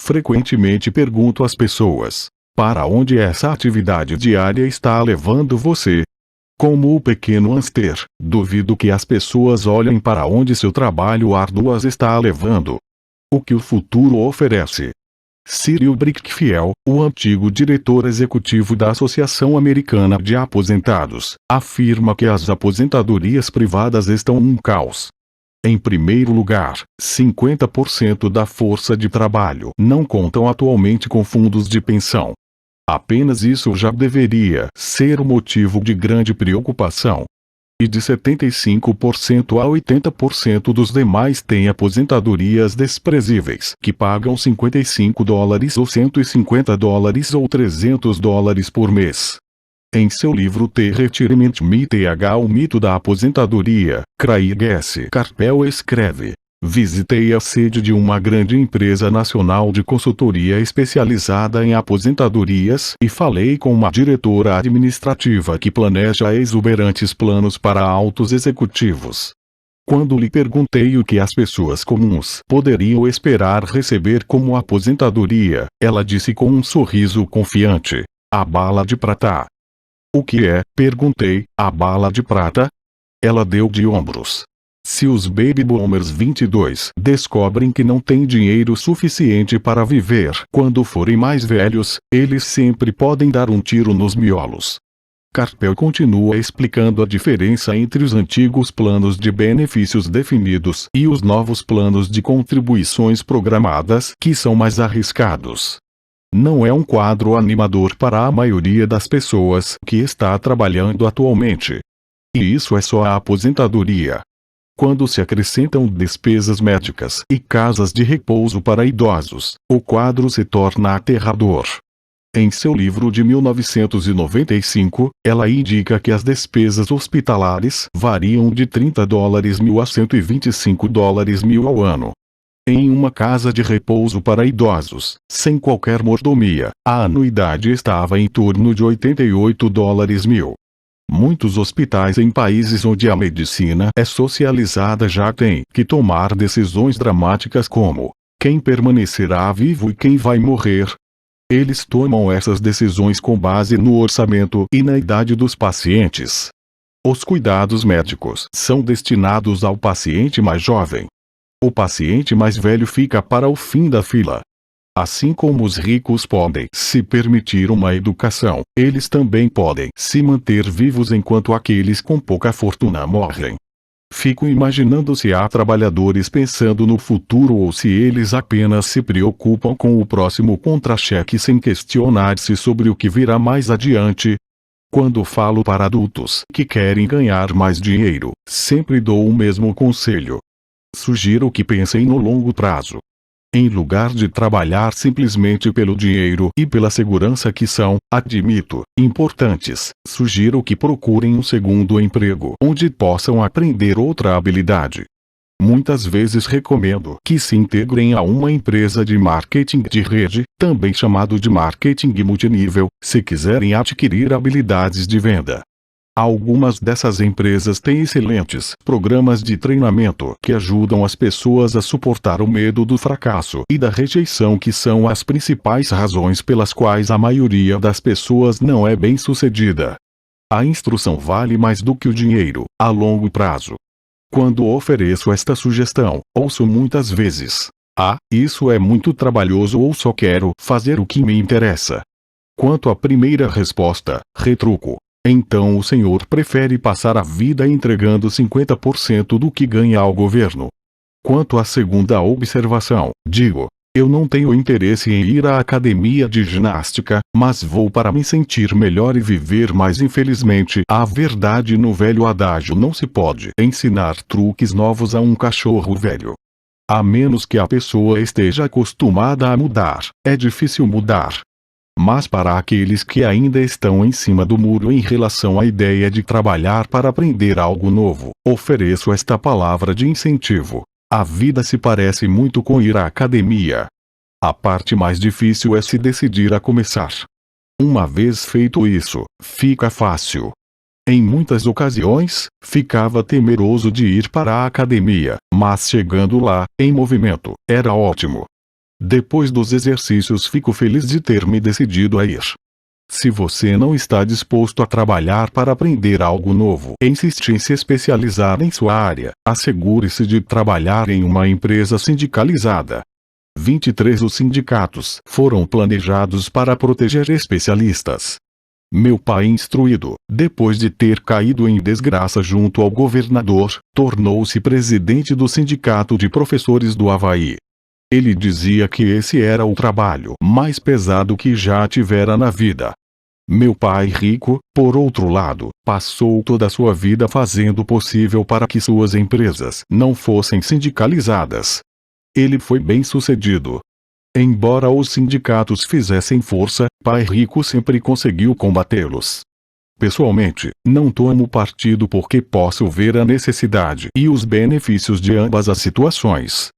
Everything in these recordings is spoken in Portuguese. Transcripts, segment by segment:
Frequentemente pergunto às pessoas: para onde essa atividade diária está levando você? Como o pequeno hamster, duvido que as pessoas olhem para onde seu trabalho árduo as está levando. O que o futuro oferece? Cyril Brickfield, o antigo diretor executivo da Associação Americana de Aposentados, afirma que as aposentadorias privadas estão um caos. Em primeiro lugar, 50% da força de trabalho não contam atualmente com fundos de pensão. Apenas isso já deveria ser um motivo de grande preocupação. E de 75% a 80% dos demais têm aposentadorias desprezíveis, que pagam $55 ou $150 ou $300 por mês. Em seu livro The Retirement Myth, o mito da aposentadoria, Craig S. Carpel escreve: visitei a sede de uma grande empresa nacional de consultoria especializada em aposentadorias e falei com uma diretora administrativa que planeja exuberantes planos para altos executivos. Quando lhe perguntei o que as pessoas comuns poderiam esperar receber como aposentadoria, ela disse com um sorriso confiante: a bala de prata. O que é? Perguntei. A bala de prata? Ela deu de ombros. Se os baby boomers 22 descobrem que não têm dinheiro suficiente para viver quando forem mais velhos, eles sempre podem dar um tiro nos miolos. Carpel continua explicando a diferença entre os antigos planos de benefícios definidos e os novos planos de contribuições programadas, que são mais arriscados. Não é um quadro animador para a maioria das pessoas que está trabalhando atualmente. E isso é só a aposentadoria. Quando se acrescentam despesas médicas e casas de repouso para idosos, o quadro se torna aterrador. Em seu livro de 1995, ela indica que as despesas hospitalares variam de $30.000 a $125.000 ao ano. Em uma casa de repouso para idosos, sem qualquer mordomia, a anuidade estava em torno de $88.000. Muitos hospitais em países onde a medicina é socializada já têm que tomar decisões dramáticas como: quem permanecerá vivo e quem vai morrer. Eles tomam essas decisões com base no orçamento e na idade dos pacientes. Os cuidados médicos são destinados ao paciente mais jovem. O paciente mais velho fica para o fim da fila. Assim como os ricos podem se permitir uma educação, eles também podem se manter vivos enquanto aqueles com pouca fortuna morrem. Fico imaginando se há trabalhadores pensando no futuro ou se eles apenas se preocupam com o próximo contra-cheque sem questionar-se sobre o que virá mais adiante. Quando falo para adultos que querem ganhar mais dinheiro, sempre dou o mesmo conselho. Sugiro que pensem no longo prazo. Em lugar de trabalhar simplesmente pelo dinheiro e pela segurança que são, admito, importantes, sugiro que procurem um segundo emprego onde possam aprender outra habilidade. Muitas vezes recomendo que se integrem a uma empresa de marketing de rede, também chamado de marketing multinível, se quiserem adquirir habilidades de venda. Algumas dessas empresas têm excelentes programas de treinamento que ajudam as pessoas a suportar o medo do fracasso e da rejeição, que são as principais razões pelas quais a maioria das pessoas não é bem-sucedida. A instrução vale mais do que o dinheiro, a longo prazo. Quando ofereço esta sugestão, ouço muitas vezes: ah, isso é muito trabalhoso, ou só quero fazer o que me interessa. Quanto à primeira resposta, retruco: então o senhor prefere passar a vida entregando 50% do que ganha ao governo. Quanto à segunda observação, digo: eu não tenho interesse em ir à academia de ginástica, mas vou para me sentir melhor e viver mais. Infelizmente, a verdade no velho adágio: não se pode ensinar truques novos a um cachorro velho. A menos que a pessoa esteja acostumada a mudar, é difícil mudar. Mas para aqueles que ainda estão em cima do muro em relação à ideia de trabalhar para aprender algo novo, ofereço esta palavra de incentivo: a vida se parece muito com ir à academia. A parte mais difícil é se decidir a começar. Uma vez feito isso, fica fácil. Em muitas ocasiões, ficava temeroso de ir para a academia, mas chegando lá, em movimento, era ótimo. Depois dos exercícios fico feliz de ter me decidido a ir. Se você não está disposto a trabalhar para aprender algo novo e insiste em se especializar em sua área, assegure-se de trabalhar em uma empresa sindicalizada. 23 Os sindicatos foram planejados para proteger especialistas. Meu pai instruído, depois de ter caído em desgraça junto ao governador, tornou-se presidente do Sindicato de Professores do Havaí. Ele dizia que esse era o trabalho mais pesado que já tivera na vida. Meu pai rico, por outro lado, passou toda a sua vida fazendo o possível para que suas empresas não fossem sindicalizadas. Ele foi bem-sucedido. Embora os sindicatos fizessem força, pai rico sempre conseguiu combatê-los. Pessoalmente, não tomo partido porque posso ver a necessidade e os benefícios de ambas as situações.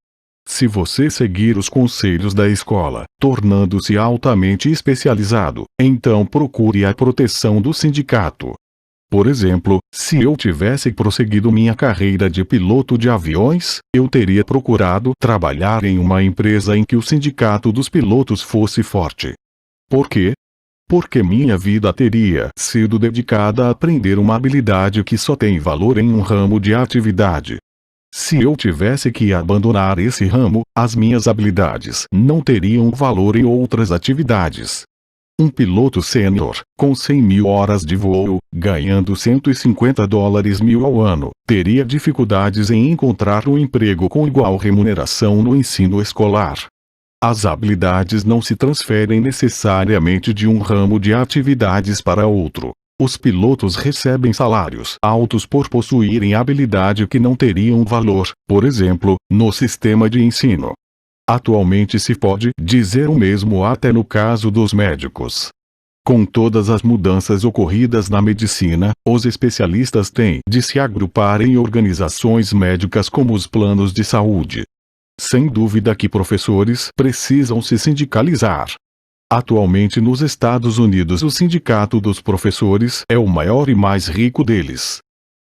Se você seguir os conselhos da escola, tornando-se altamente especializado, então procure a proteção do sindicato. Por exemplo, se eu tivesse prosseguido minha carreira de piloto de aviões, eu teria procurado trabalhar em uma empresa em que o sindicato dos pilotos fosse forte. Por quê? Porque minha vida teria sido dedicada a aprender uma habilidade que só tem valor em um ramo de atividade. Se eu tivesse que abandonar esse ramo, as minhas habilidades não teriam valor em outras atividades. Um piloto sênior, com 100 mil horas de voo, ganhando $150 mil ao ano, teria dificuldades em encontrar um emprego com igual remuneração no ensino escolar. As habilidades não se transferem necessariamente de um ramo de atividades para outro. Os pilotos recebem salários altos por possuírem habilidade que não teriam valor, por exemplo, no sistema de ensino. Atualmente se pode dizer o mesmo até no caso dos médicos. Com todas as mudanças ocorridas na medicina, os especialistas têm de se agrupar em organizações médicas como os planos de saúde. Sem dúvida que professores precisam se sindicalizar. Atualmente nos Estados Unidos o Sindicato dos Professores é o maior e mais rico deles.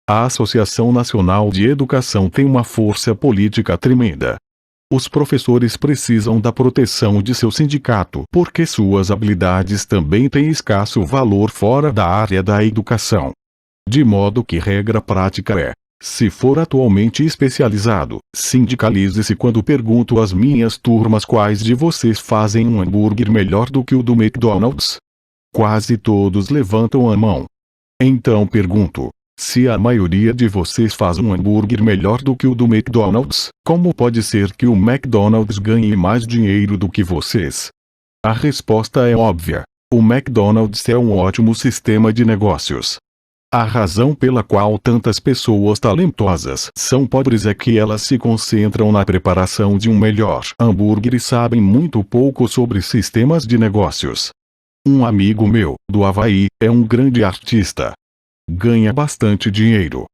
A Associação Nacional de Educação tem uma força política tremenda. Os professores precisam da proteção de seu sindicato porque suas habilidades também têm escasso valor fora da área da educação. De modo que regra prática é: se for atualmente especializado, sindicalize-se. Quando pergunto às minhas turmas quais de vocês fazem um hambúrguer melhor do que o do McDonald's, quase todos levantam a mão. Então pergunto: se a maioria de vocês faz um hambúrguer melhor do que o do McDonald's, como pode ser que o McDonald's ganhe mais dinheiro do que vocês? A resposta é óbvia: o McDonald's é um ótimo sistema de negócios. A razão pela qual tantas pessoas talentosas são pobres é que elas se concentram na preparação de um melhor hambúrguer e sabem muito pouco sobre sistemas de negócios. Um amigo meu, do Havaí, é um grande artista. Ganha bastante dinheiro.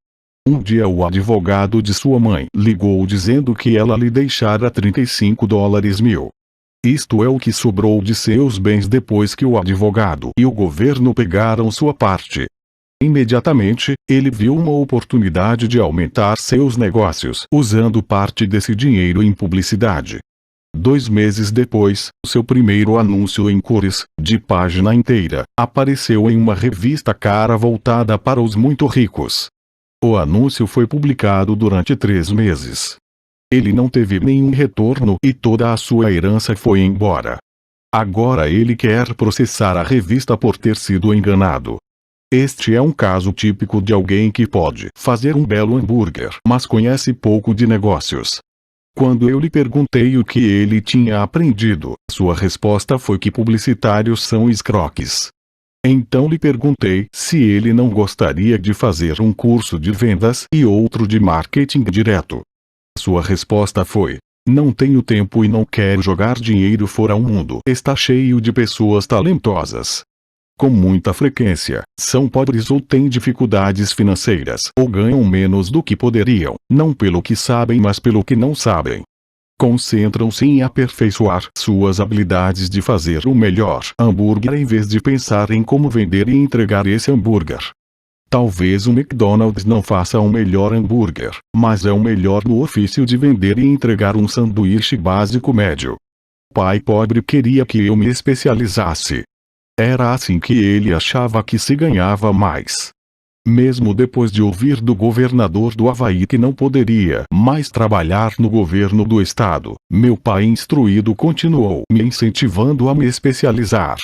Um dia o advogado de sua mãe ligou dizendo que ela lhe deixara $35 mil. Isto é o que sobrou de seus bens depois que o advogado e o governo pegaram sua parte. Imediatamente, ele viu uma oportunidade de aumentar seus negócios usando parte desse dinheiro em publicidade. 2 meses depois, seu primeiro anúncio em cores, de página inteira, apareceu em uma revista cara voltada para os muito ricos. O anúncio foi publicado durante 3 meses. Ele não teve nenhum retorno e toda a sua herança foi embora. Agora ele quer processar a revista por ter sido enganado. Este é um caso típico de alguém que pode fazer um belo hambúrguer, mas conhece pouco de negócios. Quando eu lhe perguntei o que ele tinha aprendido, sua resposta foi que publicitários são escroques. Então lhe perguntei se ele não gostaria de fazer um curso de vendas e outro de marketing direto. Sua resposta foi: não tenho tempo e não quero jogar dinheiro fora. O mundo está cheio de pessoas talentosas. Com muita frequência, são pobres ou têm dificuldades financeiras ou ganham menos do que poderiam, não pelo que sabem mas pelo que não sabem. Concentram-se em aperfeiçoar suas habilidades de fazer o melhor hambúrguer em vez de pensar em como vender e entregar esse hambúrguer. Talvez o McDonald's não faça um melhor hambúrguer, mas é o melhor no ofício de vender e entregar um sanduíche básico médio. Pai pobre queria que eu me especializasse. Era assim que ele achava que se ganhava mais. Mesmo depois de ouvir do governador do Havaí que não poderia mais trabalhar no governo do estado, meu pai instruído continuou me incentivando a me especializar.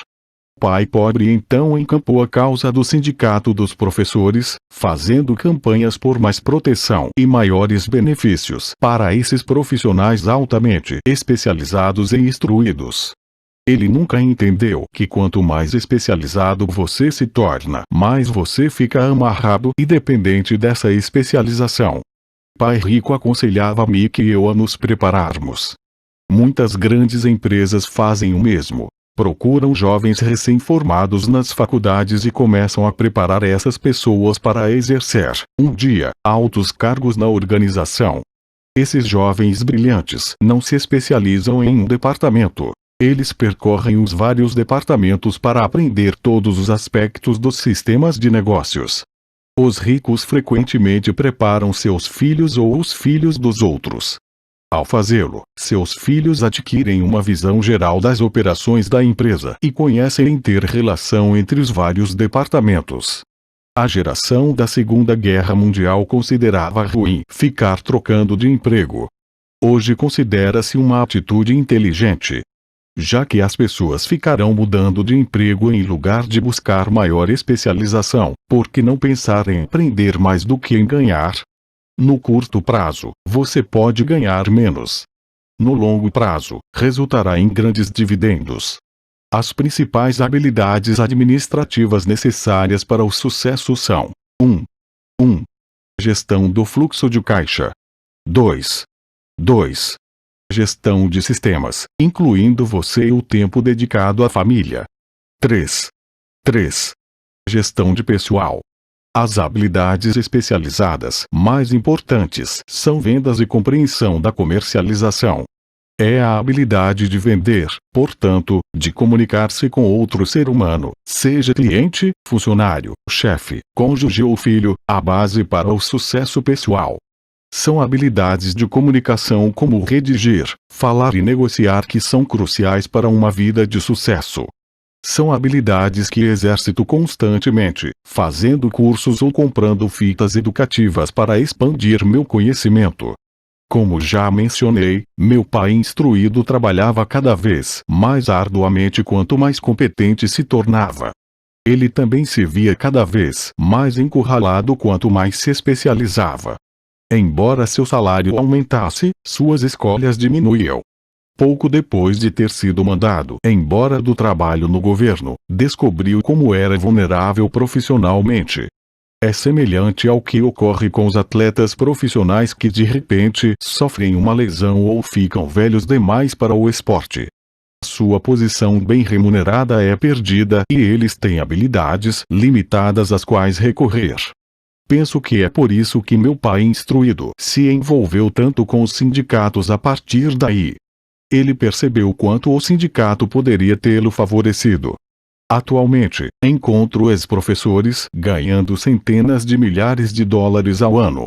Pai pobre então encampou a causa do sindicato dos professores, fazendo campanhas por mais proteção e maiores benefícios para esses profissionais altamente especializados e instruídos. Ele nunca entendeu que quanto mais especializado você se torna, mais você fica amarrado e dependente dessa especialização. Pai rico aconselhava-me que eu a nos prepararmos. Muitas grandes empresas fazem o mesmo. Procuram jovens recém-formados nas faculdades e começam a preparar essas pessoas para exercer, um dia, altos cargos na organização. Esses jovens brilhantes não se especializam em um departamento. Eles percorrem os vários departamentos para aprender todos os aspectos dos sistemas de negócios. Os ricos frequentemente preparam seus filhos ou os filhos dos outros. Ao fazê-lo, seus filhos adquirem uma visão geral das operações da empresa e conhecem a inter-relação entre os vários departamentos. A geração da Segunda Guerra Mundial considerava ruim ficar trocando de emprego. Hoje considera-se uma atitude inteligente, já que as pessoas ficarão mudando de emprego em lugar de buscar maior especialização, por que não pensar em aprender mais do que em ganhar? No curto prazo, você pode ganhar menos. No longo prazo, resultará em grandes dividendos. As principais habilidades administrativas necessárias para o sucesso são: 1. Gestão do fluxo de caixa. 2. Gestão de sistemas, incluindo você e o tempo dedicado à família. 3. Gestão de pessoal. As habilidades especializadas mais importantes são vendas e compreensão da comercialização. É a habilidade de vender, portanto, de comunicar-se com outro ser humano, seja cliente, funcionário, chefe, cônjuge ou filho, a base para o sucesso pessoal. São habilidades de comunicação como redigir, falar e negociar que são cruciais para uma vida de sucesso. São habilidades que exercito constantemente, fazendo cursos ou comprando fitas educativas para expandir meu conhecimento. Como já mencionei, meu pai instruído trabalhava cada vez mais arduamente quanto mais competente se tornava. Ele também se via cada vez mais encurralado quanto mais se especializava. Embora seu salário aumentasse, suas escolhas diminuíam. Pouco depois de ter sido mandado embora do trabalho no governo, descobriu como era vulnerável profissionalmente. É semelhante ao que ocorre com os atletas profissionais que de repente sofrem uma lesão ou ficam velhos demais para o esporte. Sua posição bem remunerada é perdida e eles têm habilidades limitadas às quais recorrer. Penso que é por isso que meu pai instruído se envolveu tanto com os sindicatos a partir daí. Ele percebeu quanto o sindicato poderia tê-lo favorecido. Atualmente, encontro ex-professores ganhando centenas de milhares de dólares ao ano.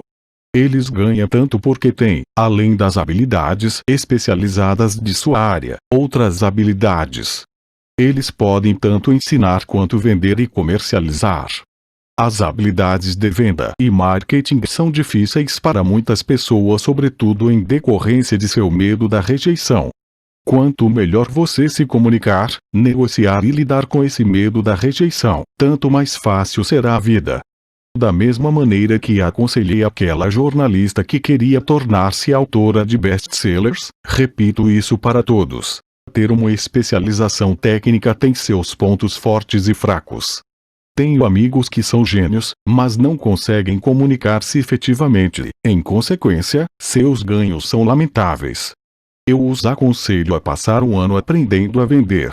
Eles ganham tanto porque têm, além das habilidades especializadas de sua área, outras habilidades. Eles podem tanto ensinar quanto vender e comercializar. As habilidades de venda e marketing são difíceis para muitas pessoas, sobretudo em decorrência de seu medo da rejeição. Quanto melhor você se comunicar, negociar e lidar com esse medo da rejeição, tanto mais fácil será a vida. Da mesma maneira que aconselhei aquela jornalista que queria tornar-se autora de best-sellers, repito isso para todos. Ter uma especialização técnica tem seus pontos fortes e fracos. Tenho amigos que são gênios, mas não conseguem comunicar-se efetivamente. Em consequência, seus ganhos são lamentáveis. Eu os aconselho a passar um ano aprendendo a vender.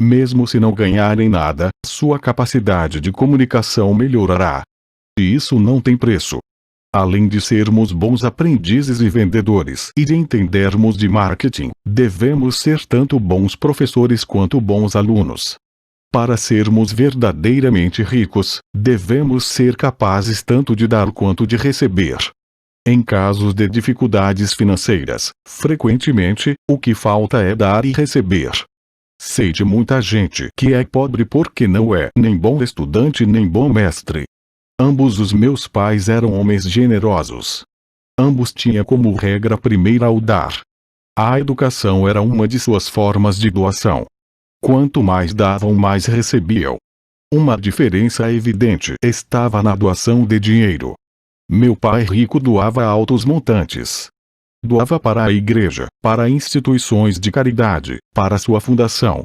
Mesmo se não ganharem nada, sua capacidade de comunicação melhorará. E isso não tem preço. Além de sermos bons aprendizes e vendedores e de entendermos de marketing, devemos ser tanto bons professores quanto bons alunos. Para sermos verdadeiramente ricos, devemos ser capazes tanto de dar quanto de receber. Em casos de dificuldades financeiras, frequentemente, o que falta é dar e receber. Sei de muita gente que é pobre porque não é nem bom estudante nem bom mestre. Ambos os meus pais eram homens generosos. Ambos tinham como regra primeira o dar. A educação era uma de suas formas de doação. Quanto mais davam, mais recebiam. Uma diferença evidente estava na doação de dinheiro. Meu pai rico doava altos montantes. Doava para a igreja, para instituições de caridade, para sua fundação.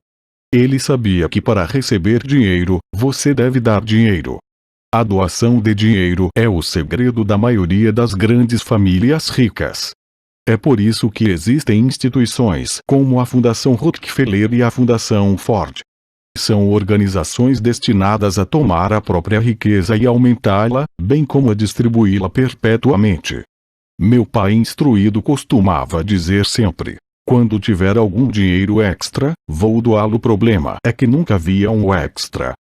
Ele sabia que para receber dinheiro, você deve dar dinheiro. A doação de dinheiro é o segredo da maioria das grandes famílias ricas. É por isso que existem instituições como a Fundação Rockefeller e a Fundação Ford. São organizações destinadas a tomar a própria riqueza e aumentá-la, bem como a distribuí-la perpetuamente. Meu pai instruído costumava dizer sempre: quando tiver algum dinheiro extra, vou doá-lo. O problema é que nunca havia um extra.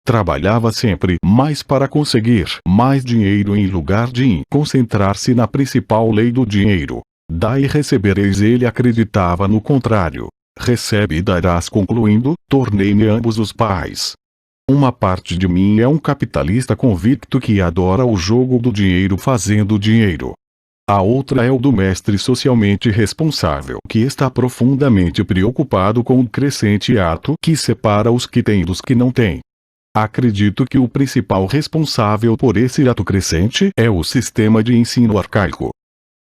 Trabalhava sempre mais para conseguir mais dinheiro em lugar de concentrar-se na principal lei do dinheiro: dá e recebereis. Ele acreditava no contrário: recebe e darás. Concluindo, tornei-me ambos os pais. Uma parte de mim é um capitalista convicto que adora o jogo do dinheiro fazendo dinheiro. A outra é o do mestre socialmente responsável que está profundamente preocupado com o crescente ato que separa os que têm dos que não têm. Acredito que o principal responsável por esse ato crescente é o sistema de ensino arcaico.